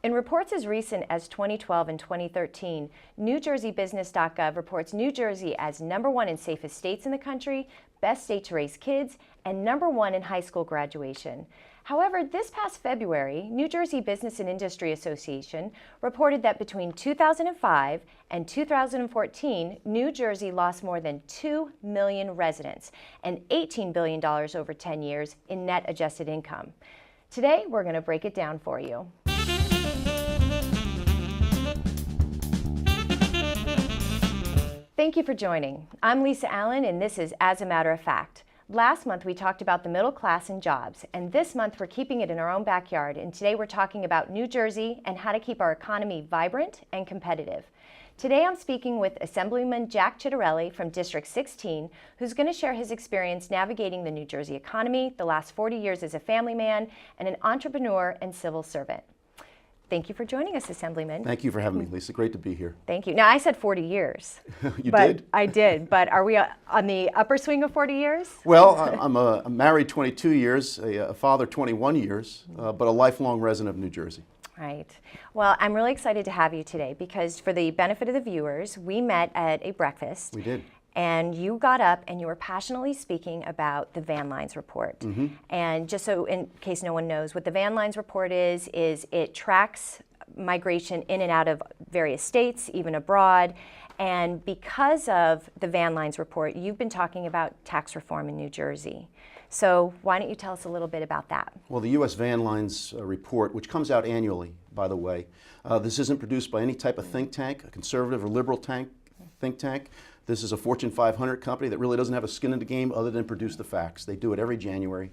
In reports as recent as 2012 and 2013, NewJerseyBusiness.gov reports New Jersey as #1 in safest states in the country, best state to raise kids, and #1 in high school graduation. However, this past February, New Jersey Business and Industry Association reported that between 2005 and 2014, New Jersey lost more than 2 million residents and $18 billion over 10 years in net adjusted income. Today, we're going to break it down for you. Thank you for joining. I'm Lisa Allen, and this is As a Matter of Fact. Last month, we talked about the middle class and jobs, and this month, we're keeping it in our own backyard, and today we're talking about New Jersey and how to keep our economy vibrant and competitive. Today, I'm speaking with Assemblyman Jack Ciattarelli from District 16, who's going to share his experience navigating the New Jersey economy, the last 40 years as a family man, and an entrepreneur and civil servant. Thank you for joining us, Assemblyman. Thank you for having me, Lisa. Great to be here. Thank you. Now, I said 40 years. You did? I did, but are we on the upper swing of 40 years? Well, I'm married 22 years, a father 21 years, but a lifelong resident of New Jersey. Right. Well, I'm really excited to have you today because for the benefit of the viewers, we met at a breakfast. We did. And you got up and you were passionately speaking about the Van Lines report. Mm-hmm. And just so in case no one knows, what the Van Lines report is it tracks migration in and out of various states, even abroad. And because of the Van Lines report, you've been talking about tax reform in New Jersey. So why don't you tell us a little bit about that? Well, the U.S. Van Lines report, which comes out annually, by the way, this isn't produced by any type of think tank, a conservative or liberal think tank. This is a Fortune 500 company that really doesn't have a skin in the game other than produce the facts. They do it every January.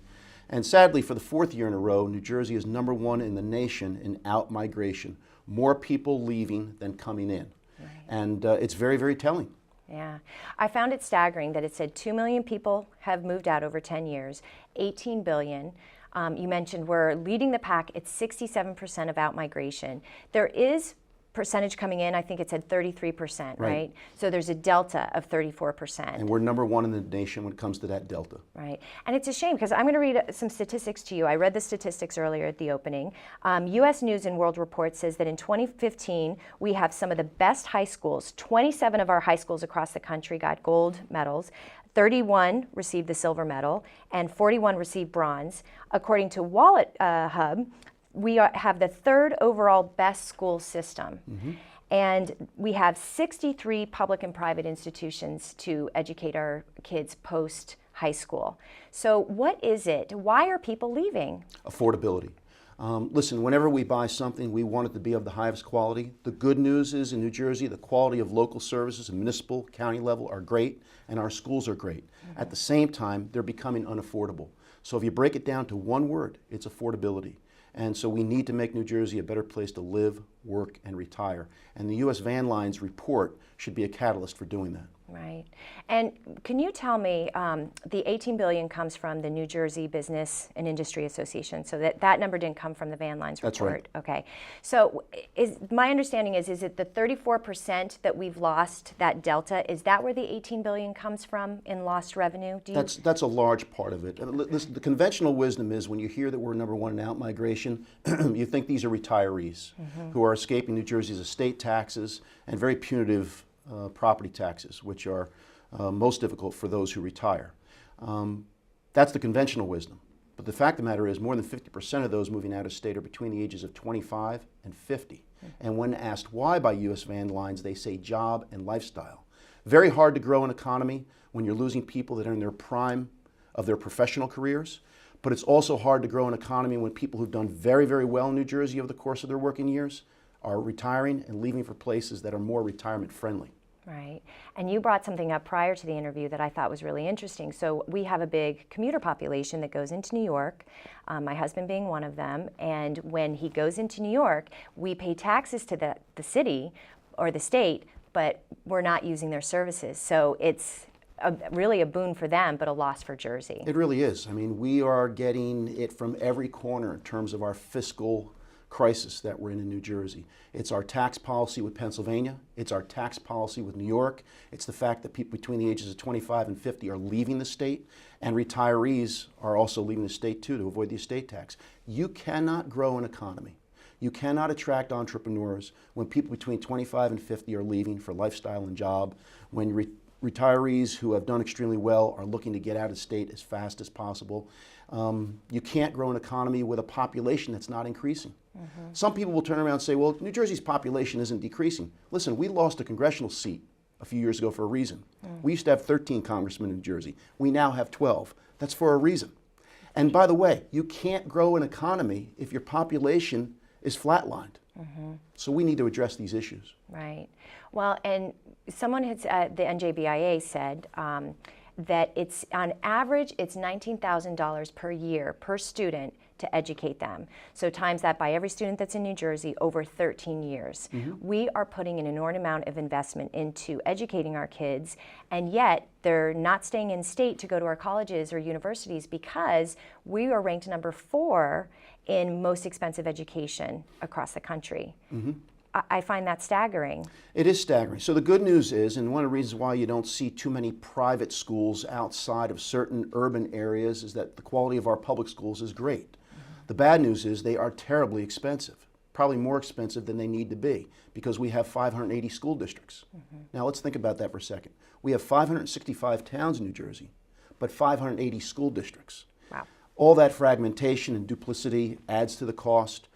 And sadly, for the 4th year in a row, New Jersey is #1 in the nation in out-migration. More people leaving than coming in. Right. And it's very, very telling. Yeah. I found it staggering that it said 2 million people have moved out over 10 years, 18 billion. You mentioned we're leading the pack at 67% of out-migration. There is percentage coming in, I think it said 33%, right? So there's a delta of 34%. And we're #1 in the nation when it comes to that delta. Right. And it's a shame because I'm going to read some statistics to you. I read the statistics earlier at the opening. U.S. News and World Report says that in 2015, we have some of the best high schools. 27 of our high schools across the country got gold medals. 31 received the silver medal, and 41 received bronze. According to Wallet Hub, we have the 3rd overall best school system. Mm-hmm. And we have 63 public and private institutions to educate our kids post high school. So what is it? Why are people leaving? Affordability. Listen, whenever we buy something, we want it to be of the highest quality. The good news is in New Jersey, the quality of local services at municipal, county level are great, and our schools are great. Mm-hmm. At the same time, they're becoming unaffordable. So if you break it down to one word, it's affordability. And so we need to make New Jersey a better place to live, work, and retire. And the U.S. Van Lines report should be a catalyst for doing that. Right. And can you tell me, the $18 billion comes from the New Jersey Business and Industry Association, so that number didn't come from the Van Lines report? That's right. Okay. So my understanding is it the 34% that we've lost, that delta, is that where the $18 billion comes from in lost revenue? That's a large part of it. Listen, the conventional wisdom is when you hear that we're #1 in out-migration, you think these are retirees who are escaping New Jersey's estate taxes and very punitive property taxes, which are most difficult for those who retire. That's the conventional wisdom. But the fact of the matter is more than 50% of those moving out of state are between the ages of 25 and 50. And when asked why by U.S. Van Lines, they say job and lifestyle. Very hard to grow an economy when you're losing people that are in their prime of their professional careers. But it's also hard to grow an economy when people who've done very, very well in New Jersey over the course of their working years are retiring and leaving for places that are more retirement friendly. Right. And you brought something up prior to the interview that I thought was really interesting. So we have a big commuter population that goes into New York, my husband being one of them. And when he goes into New York, we pay taxes to the city or the state, but we're not using their services. So it's really a boon for them, but a loss for Jersey. It really is. I mean, we are getting it from every corner in terms of our fiscal crisis that we're in New Jersey. It's our tax policy with Pennsylvania. It's our tax policy with New York. It's the fact that people between the ages of 25 and 50 are leaving the state, and retirees are also leaving the state too to avoid the estate tax. You cannot grow an economy. You cannot attract entrepreneurs when people between 25 and 50 are leaving for lifestyle and job, when retirees who have done extremely well are looking to get out of state as fast as possible. You can't grow an economy with a population that's not increasing. Some people will turn around and say, well, New Jersey's population isn't decreasing. Listen, we lost a congressional seat a few years ago for a reason. We used to have 13 congressmen in New Jersey. We now have 12. That's for a reason. And by the way, you can't grow an economy if your population is flatlined. So we need to address these issues. Right. Well, and someone has, the NJBIA said that it's on average, it's $19,000 per year per student to educate them. So times that by every student that's in New Jersey over 13 years. We are putting an enormous amount of investment into educating our kids, and yet they're not staying in state to go to our colleges or universities because we are ranked number 4 in most expensive education across the country. I find that staggering. It is staggering. So the good news is, and one of the reasons why you don't see too many private schools outside of certain urban areas, is that the quality of our public schools is great. The bad news is they are terribly expensive, probably more expensive than they need to be, because we have 580 school districts. Now let's think about that for a second. We have 565 towns in New Jersey, but 580 school districts. Wow. All that fragmentation and duplicity adds to the cost,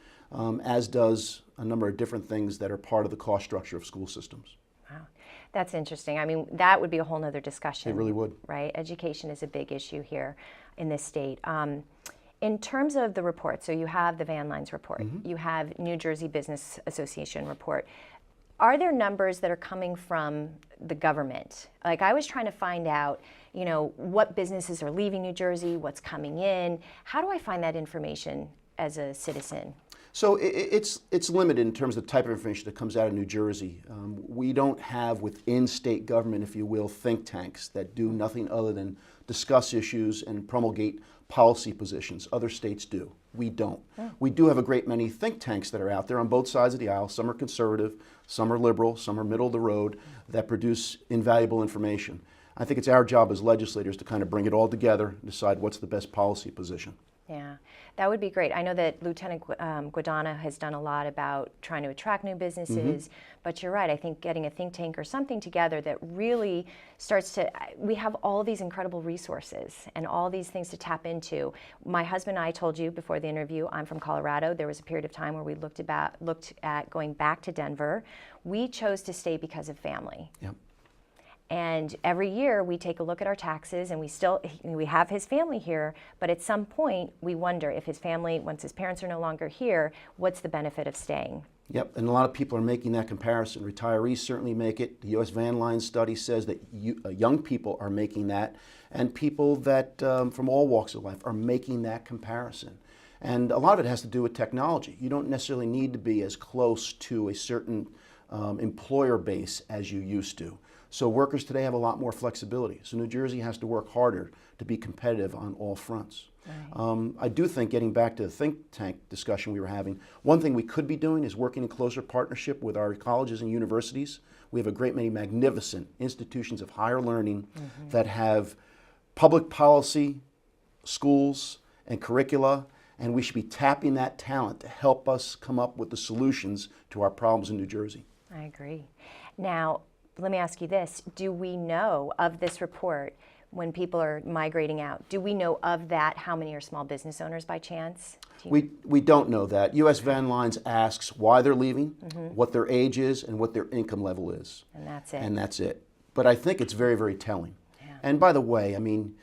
as does a number of different things that are part of the cost structure of school systems. Wow. That's interesting. I mean, that would be a whole nother discussion. It really would. Right? Education is a big issue here in this state. In terms of the report, so you have the Van Lines report, you have New Jersey Business Association report. Are there numbers that are coming from the government? Like, I was trying to find out, you know, what businesses are leaving New Jersey, what's coming in. How do I find that information as a citizen? So it's limited in terms of the type of information that comes out of New Jersey. We don't have within state government, if you will, think tanks that do nothing other than discuss issues and promulgate policy positions. Other states do. We don't. We do have a great many think tanks that are out there on both sides of the aisle. Some are conservative, some are liberal, some are middle of the road, that produce invaluable information. I think it's our job as legislators to kind of bring it all together and decide what's the best policy position. Yeah, that would be great. I know that Lieutenant Guadana has done a lot about trying to attract new businesses, but you're right. I think getting a think tank or something together that really starts to, we have all these incredible resources and all these things to tap into. My husband and I told you before the interview, I'm from Colorado. There was a period of time where we looked at going back to Denver. We chose to stay because of family. Yep. And every year we take a look at our taxes, and we have his family here, but at some point we wonder if his family, once his parents are no longer here, what's the benefit of staying? Yep, and a lot of people are making that comparison. Retirees certainly make it. The U.S. Van Lines study says that young people are making that, and people that from all walks of life are making that comparison. And a lot of it has to do with technology. You don't necessarily need to be as close to a certain employer base as you used to. So workers today have a lot more flexibility. So New Jersey has to work harder to be competitive on all fronts. Right. I do think, getting back to the think tank discussion we were having, one thing we could be doing is working in closer partnership with our colleges and universities. We have a great many magnificent institutions of higher learning that have public policy, schools, and curricula, and we should be tapping that talent to help us come up with the solutions to our problems in New Jersey. I agree. Now, let me ask you this. Do we know of this report, when people are migrating out, do we know of that how many are small business owners by chance? We don't know that. U.S. Van Lines asks why they're leaving, what their age is, and what their income level is. And that's it. And that's it. But I think it's very, very telling. Yeah. And by the way, I mean,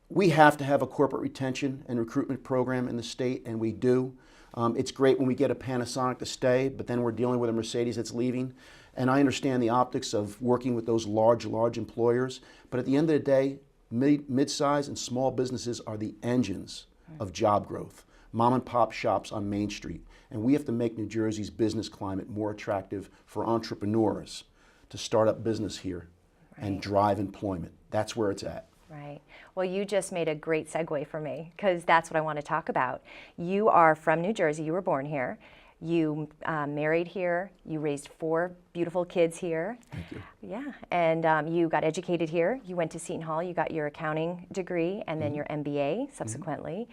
we have to have a corporate retention and recruitment program in the state, and we do. It's great when we get a Panasonic to stay, but then we're dealing with a Mercedes that's leaving. And I understand the optics of working with those large employers, but at the end of the day, mid-size and small businesses are the engines of job growth. Mom and pop shops on Main Street. And we have to make New Jersey's business climate more attractive for entrepreneurs to start up business here and drive employment. That's where it's at. Right. Well, you just made a great segue for me, because that's what I want to talk about. You are from New Jersey. You were born here. You married here. You raised 4 beautiful kids here. Thank you. Yeah, and you got educated here. You went to Seton Hall. You got your accounting degree and then your MBA subsequently.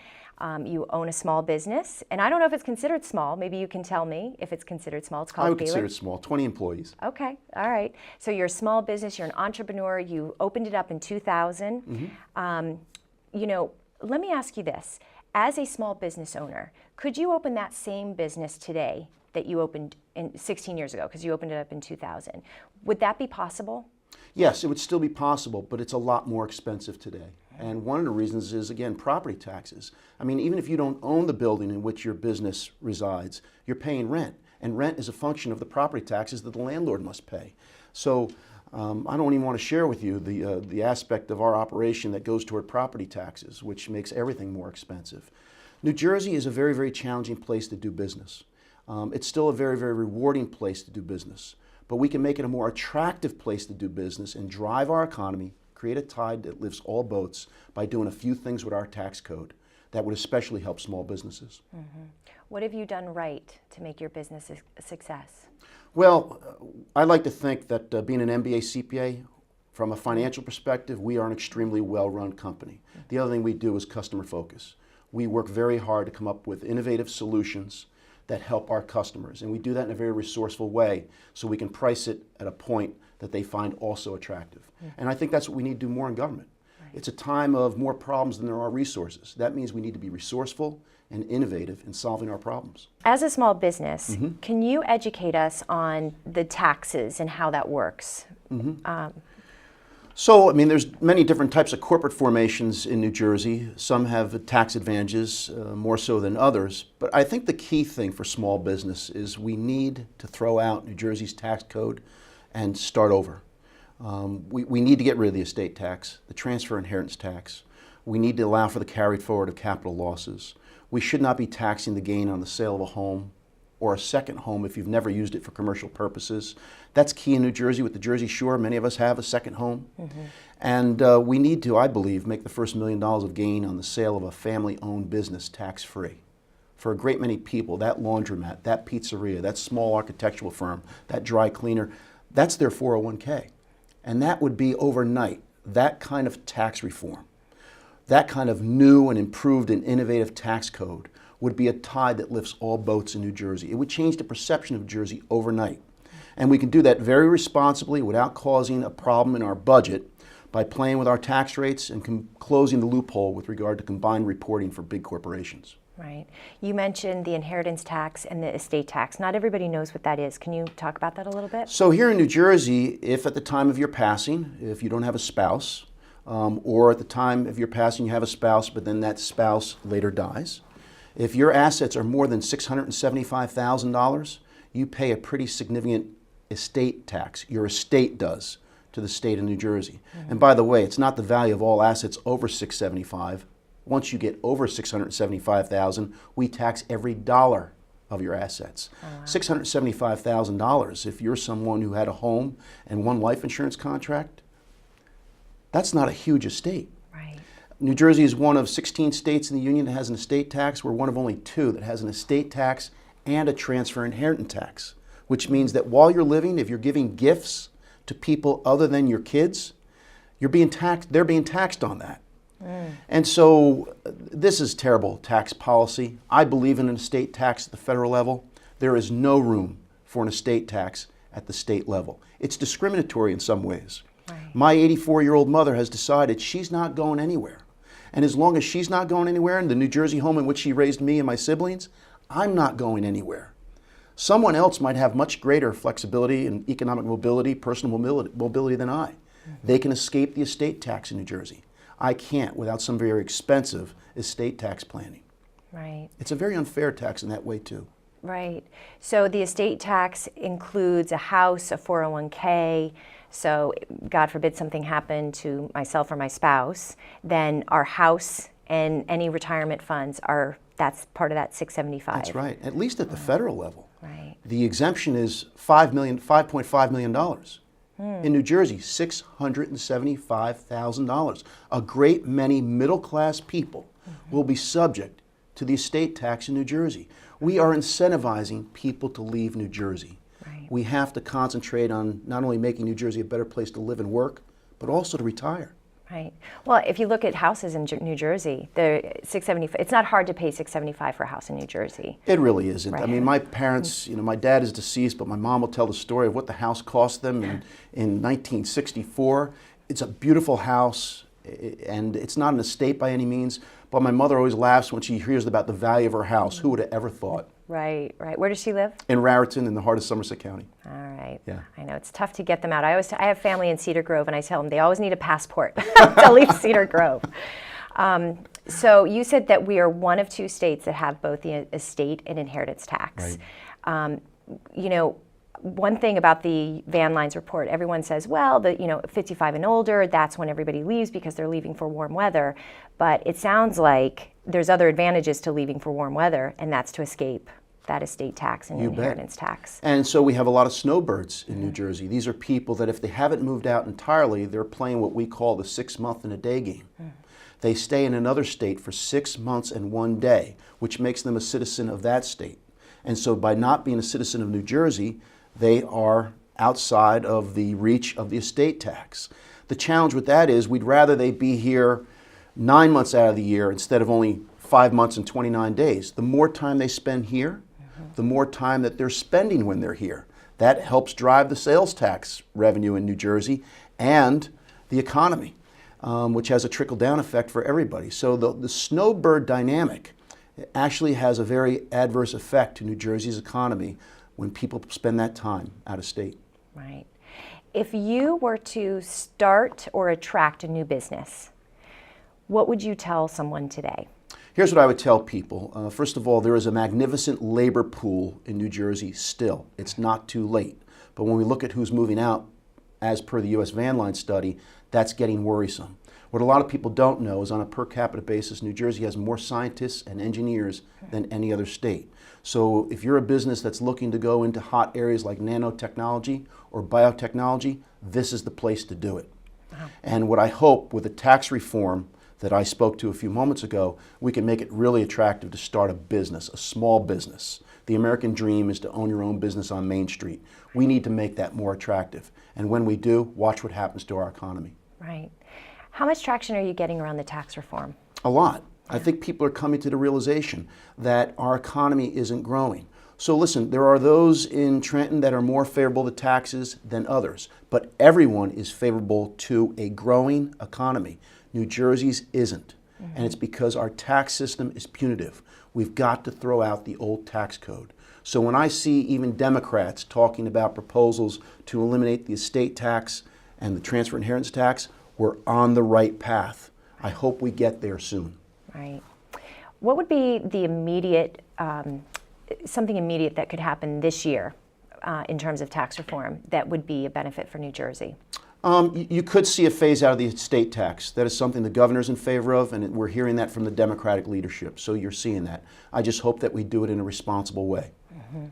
You own a small business, and I don't know if it's considered small. Maybe you can tell me if it's considered small. It's called I would consider it small, 20 employees. Okay, all right. So you're a small business. You're an entrepreneur. You opened it up in 2000. You know, let me ask you this. As a small business owner, could you open that same business today that you opened 16 years ago, because you opened it up in 2000? Would that be possible? Yes, it would still be possible, but it's a lot more expensive today. And one of the reasons is, again, property taxes. I mean, even if you don't own the building in which your business resides, you're paying rent. And rent is a function of the property taxes that the landlord must pay. So I don't even want to share with you the aspect of our operation that goes toward property taxes, which makes everything more expensive. New Jersey is a very, very challenging place to do business. It's still a very, very rewarding place to do business, but we can make it a more attractive place to do business and drive our economy, create a tide that lifts all boats by doing a few things with our tax code that would especially help small businesses. What have you done right to make your business a success? Well, I like to think that being an MBA CPA, from a financial perspective, we are an extremely well-run company. The other thing we do is customer focus. We work very hard to come up with innovative solutions that help our customers, and we do that in a very resourceful way so we can price it at a point that they find also attractive. And I think that's what we need to do more in government. It's a time of more problems than there are resources. That means we need to be resourceful and innovative in solving our problems. As a small business, can you educate us on the taxes and how that works? So, I mean, there's many different types of corporate formations in New Jersey. Some have tax advantages, more so than others. But I think the key thing for small business is we need to throw out New Jersey's tax code and start over. We need to get rid of the estate tax, the transfer inheritance tax. We need to allow for the carried forward of capital losses. We should not be taxing the gain on the sale of a home or a second home if you've never used it for commercial purposes. That's key in New Jersey with the Jersey Shore. Many of us have a second home. And we need to, I believe, make the first $1 million of gain on the sale of a family-owned business tax-free. For a great many people, that laundromat, that pizzeria, that small architectural firm, that dry cleaner, that's their 401k. And that would be overnight, that kind of tax reform, that kind of new and improved and innovative tax code would be a tide that lifts all boats in New Jersey. It would change the perception of Jersey overnight. And we can do that very responsibly without causing a problem in our budget by playing with our tax rates and closing the loophole with regard to combined reporting for big corporations. Right. You mentioned the inheritance tax and the estate tax. Not everybody knows what that is. Can you talk about that a little bit? So here in New Jersey, if at the time of your passing, if you don't have a spouse, or at the time of your passing you have a spouse, but then that spouse later dies, if your assets are more than $675,000, you pay a pretty significant estate tax. Your estate does to the state of New Jersey. And by the way, it's not the value of all assets over $675,000. Once you get over $675,000, we tax every dollar of your assets. $675,000, if you're someone who had a home and one life insurance contract, that's not a huge estate. Right. New Jersey is one of 16 states in the union that has an estate tax. We're one of only 2 that has an estate tax and a transfer inheritance tax, which means that while you're living, if you're giving gifts to people other than your kids, you're being taxed, they're being taxed on that. And so this is terrible tax policy. I believe in an estate tax at the federal level. There is no room for an estate tax at the state level. It's discriminatory in some ways. Right. My 84-year-old mother has decided she's not going anywhere. And as long as she's not going anywhere in the New Jersey home in which she raised me and my siblings, I'm not going anywhere. Someone else might have much greater flexibility and economic mobility, personal mobility than I. They can escape the estate tax in New Jersey. I can't without some very expensive estate tax planning. Right. It's a very unfair tax in that way too. Right. So the estate tax includes a house, a 401k. So God forbid something happened to myself or my spouse, then our house and any retirement funds that's part of that 675. That's right. At least at the federal level. Right. The exemption is $5.5 million. In New Jersey, $675,000. A great many middle-class people will be subject to the estate tax in New Jersey. We are incentivizing people to leave New Jersey. Right. We have to concentrate on not only making New Jersey a better place to live and work, but also to retire. Right. Well, if you look at houses in New Jersey, they're $675. It's not hard to pay $675 for a house in New Jersey. It really isn't. Right. I mean, my parents, my dad is deceased, but my mom will tell the story of what the house cost them in 1964. It's a beautiful house, and it's not an estate by any means, but my mother always laughs when she hears about the value of her house. Who would have ever thought? Right. Where does she live? In Raritan, in the heart of Somerset County. All right. Yeah. I know it's tough to get them out. I have family in Cedar Grove, and I tell them they always need a passport to leave Cedar Grove. So you said that we are one of 2 states that have both the estate and inheritance tax. Right. One thing about the Van Lines report, everyone says, well, 55 and older, that's when everybody leaves because they're leaving for warm weather. But it sounds like there's other advantages to leaving for warm weather, and that's to escape that estate tax and inheritance tax. And so we have a lot of snowbirds in New Jersey. These are people that if they haven't moved out entirely, they're playing what we call the 6-month-in-a-day game. They stay in another state for 6 months and 1 day, which makes them a citizen of that state. And so by not being a citizen of New Jersey, they are outside of the reach of the estate tax. The challenge with that is we'd rather they be here 9 months out of the year instead of only 5 months and 29 days. The more time they spend here, the more time that they're spending when they're here. That helps drive the sales tax revenue in New Jersey and the economy, which has a trickle-down effect for everybody. So the snowbird dynamic actually has a very adverse effect to New Jersey's economy when people spend that time out of state. Right. If you were to start or attract a new business, what would you tell someone today? Here's what I would tell people. First of all, there is a magnificent labor pool in New Jersey still. It's not too late. But when we look at who's moving out, as per the U.S. Van Line study, that's getting worrisome. What a lot of people don't know is on a per capita basis, New Jersey has more scientists and engineers than any other state. So if you're a business that's looking to go into hot areas like nanotechnology or biotechnology, this is the place to do it. Wow. And what I hope with the tax reform that I spoke to a few moments ago, we can make it really attractive to start a business, a small business. The American dream is to own your own business on Main Street. We need to make that more attractive. And when we do, watch what happens to our economy. Right. How much traction are you getting around the tax reform? A lot. I think people are coming to the realization that our economy isn't growing. So listen, there are those in Trenton that are more favorable to taxes than others, but everyone is favorable to a growing economy. New Jersey's isn't, and it's because our tax system is punitive. We've got to throw out the old tax code. So when I see even Democrats talking about proposals to eliminate the estate tax and the transfer inheritance tax, we're on the right path. I hope we get there soon. Right. What would be the immediate, something immediate that could happen this year in terms of tax reform that would be a benefit for New Jersey? You could see a phase out of the estate tax. That is something the governor's in favor of, and we're hearing that from the Democratic leadership. So you're seeing that. I just hope that we do it in a responsible way. Mm-hmm.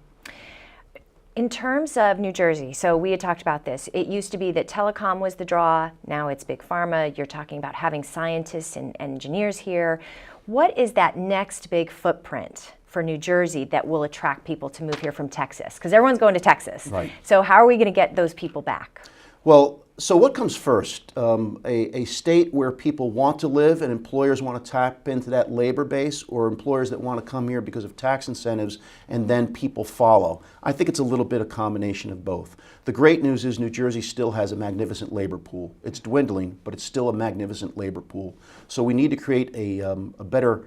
In terms of New Jersey, so we had talked about this. It used to be that telecom was the draw. Now it's big pharma. You're talking about having scientists and engineers here. What is that next big footprint for New Jersey that will attract people to move here from Texas? Because everyone's going to Texas. Right. So how are we going to get those people back? Well, so what comes first? A state where people want to live and employers want to tap into that labor base, or employers that want to come here because of tax incentives and then people follow? I think it's a little bit of combination of both. The great news is New Jersey still has a magnificent labor pool. It's dwindling, but it's still a magnificent labor pool. So we need to create a better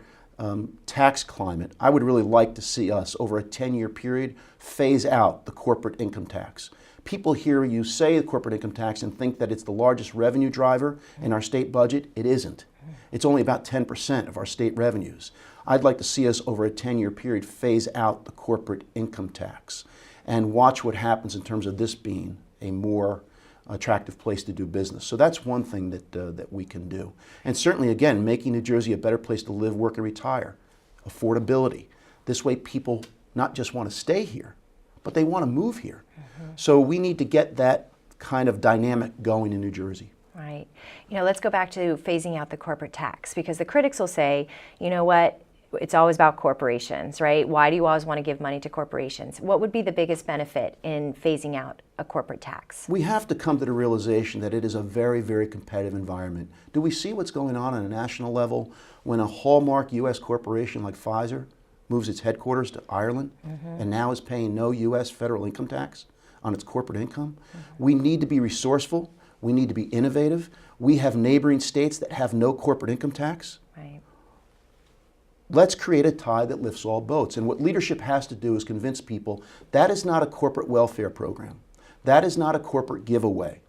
tax climate. I would really like to see us, over a 10-year period, phase out the corporate income tax. People hear you say the corporate income tax and think that it's the largest revenue driver in our state budget. It isn't. It's only about 10% of our state revenues. I'd like to see us, over a 10-year period, phase out the corporate income tax and watch what happens in terms of this being a more attractive place to do business. So that's one thing that we can do. And certainly, again, making New Jersey a better place to live, work, and retire. Affordability. This way people not just want to stay here, but they want to move here. So we need to get that kind of dynamic going in New Jersey. Right. Let's go back to phasing out the corporate tax, because the critics will say, you know what, it's always about corporations, right? Why do you always want to give money to corporations? What would be the biggest benefit in phasing out a corporate tax? We have to come to the realization that it is a very, very competitive environment. Do we see what's going on a national level when a hallmark U.S. corporation like Pfizer moves its headquarters to Ireland and now is paying no U.S. federal income tax on its corporate income? We need to be resourceful. We need to be innovative. We have neighboring states that have no corporate income tax. Right. Let's create a tide that lifts all boats. And what leadership has to do is convince people that is not a corporate welfare program. That is not a corporate giveaway.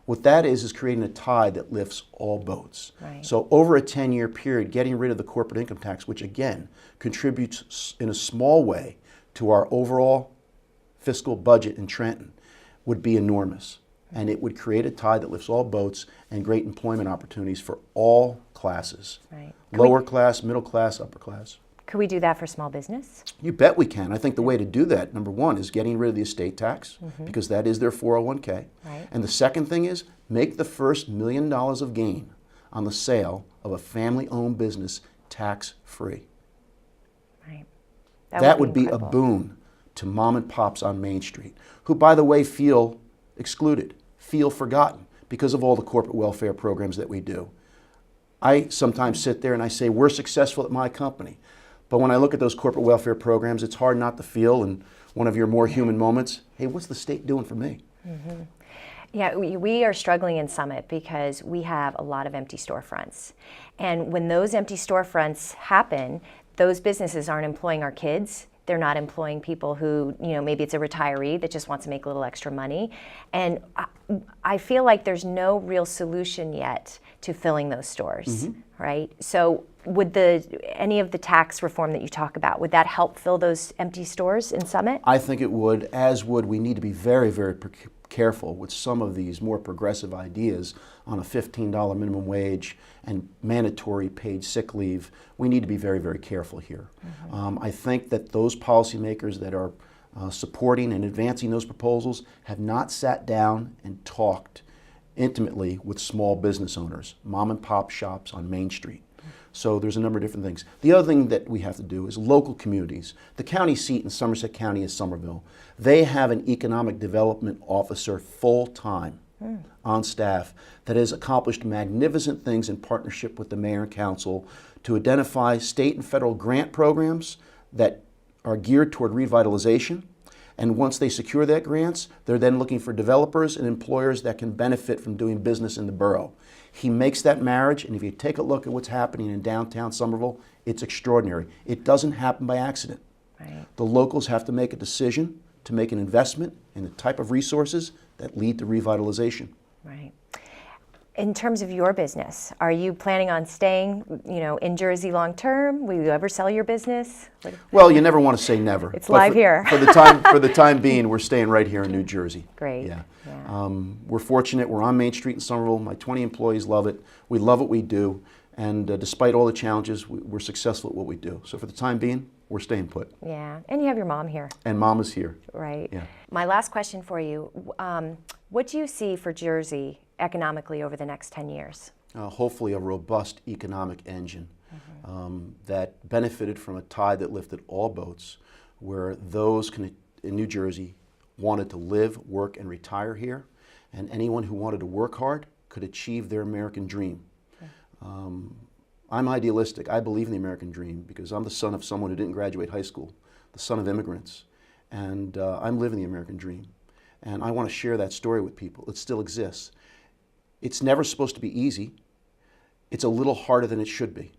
What that is creating a tide that lifts all boats. Right. So over a 10-year period, getting rid of the corporate income tax, which again contributes in a small way to our overall fiscal budget in Trenton, would be enormous. And it would create a tide that lifts all boats and great employment opportunities for all classes. Right. Lower class, middle class, upper class. Could we do that for small business? You bet we can. I think the way to do that, number one, is getting rid of the estate tax, because that is their 401k. Right. And the second thing is make the first $1 million of gain on the sale of a family-owned business tax-free. Right. That would be a incredible. boon to mom and pops on Main Street, who, by the way, feel excluded, feel forgotten because of all the corporate welfare programs that we do. I sometimes sit there and I say, we're successful at my company. But when I look at those corporate welfare programs, it's hard not to feel, in one of your more human moments, hey, what's the state doing for me? Yeah, we are struggling in Summit because we have a lot of empty storefronts. And when those empty storefronts happen, those businesses aren't employing our kids. They're not employing people who, maybe it's a retiree that just wants to make a little extra money. And I feel like there's no real solution yet to filling those stores, right? So would any of the tax reform that you talk about, would that help fill those empty stores in Summit? I think it would, as would we need to be very, very careful with some of these more progressive ideas on a $15 minimum wage and mandatory paid sick leave. We need to be very, very careful here. I think that those policymakers that are supporting and advancing those proposals have not sat down and talked intimately with small business owners, mom and pop shops on Main Street. So there's a number of different things. The other thing that we have to do is local communities. The county seat in Somerset County is Somerville. They have an economic development officer full-time on staff that has accomplished magnificent things in partnership with the mayor and council to identify state and federal grant programs that are geared toward revitalization. And once they secure that grants, they're then looking for developers and employers that can benefit from doing business in the borough. He makes that marriage, and if you take a look at what's happening in downtown Somerville, it's extraordinary. It doesn't happen by accident. Right. The locals have to make a decision to make an investment in the type of resources that lead to revitalization. Right. In terms of your business, are you planning on staying, in Jersey long term? Will you ever sell your business? Well, you never want to say never. It's live here. For the time being, we're staying right here in New Jersey. Great. Yeah. Yeah. We're fortunate. We're on Main Street in Somerville. My 20 employees love it. We love what we do. And despite all the challenges, we're successful at what we do. So for the time being, we're staying put. Yeah. And you have your mom here. And mom is here. Right. Yeah. My last question for you, what do you see for Jersey economically over the next 10 years? Hopefully a robust economic engine that benefited from a tide that lifted all boats, where those in New Jersey wanted to live, work, and retire here, and anyone who wanted to work hard could achieve their American dream. I'm idealistic. I believe in the American dream because I'm the son of someone who didn't graduate high school, the son of immigrants, and I'm living the American dream. And I want to share that story with people. It still exists. It's never supposed to be easy. It's a little harder than it should be.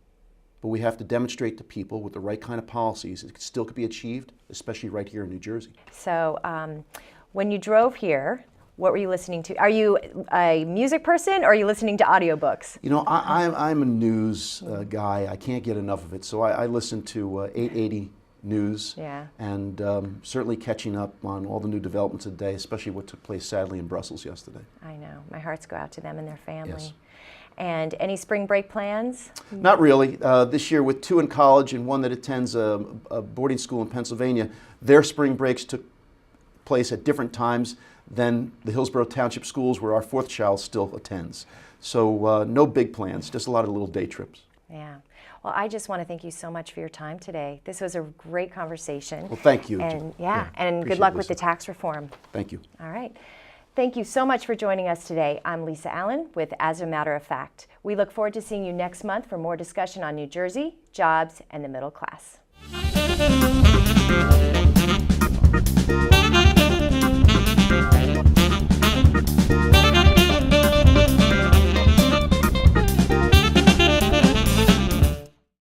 But we have to demonstrate to people with the right kind of policies it still could be achieved, especially right here in New Jersey. So when you drove here, what were you listening to? Are you a music person or are you listening to audiobooks? I'm a news guy. I can't get enough of it. So I listen to 880 News, Yeah. and certainly catching up on all the new developments of the day, especially what took place sadly in Brussels yesterday. I know. My hearts go out to them and their family. Yes. And any spring break plans? Not really. This year, with 2 in college and 1 that attends a boarding school in Pennsylvania, their spring breaks took place at different times than the Hillsborough Township schools where our 4th child still attends. So no big plans, just a lot of little day trips. Yeah. Well, I just want to thank you so much for your time today. This was a great conversation. Well, thank you. And Yeah, and good appreciate luck it, with the Lisa. tax reform. Thank you. All right. Thank you so much for joining us today. I'm Lisa Allen with As a Matter of Fact. We look forward to seeing you next month for more discussion on New Jersey, jobs, and the middle class.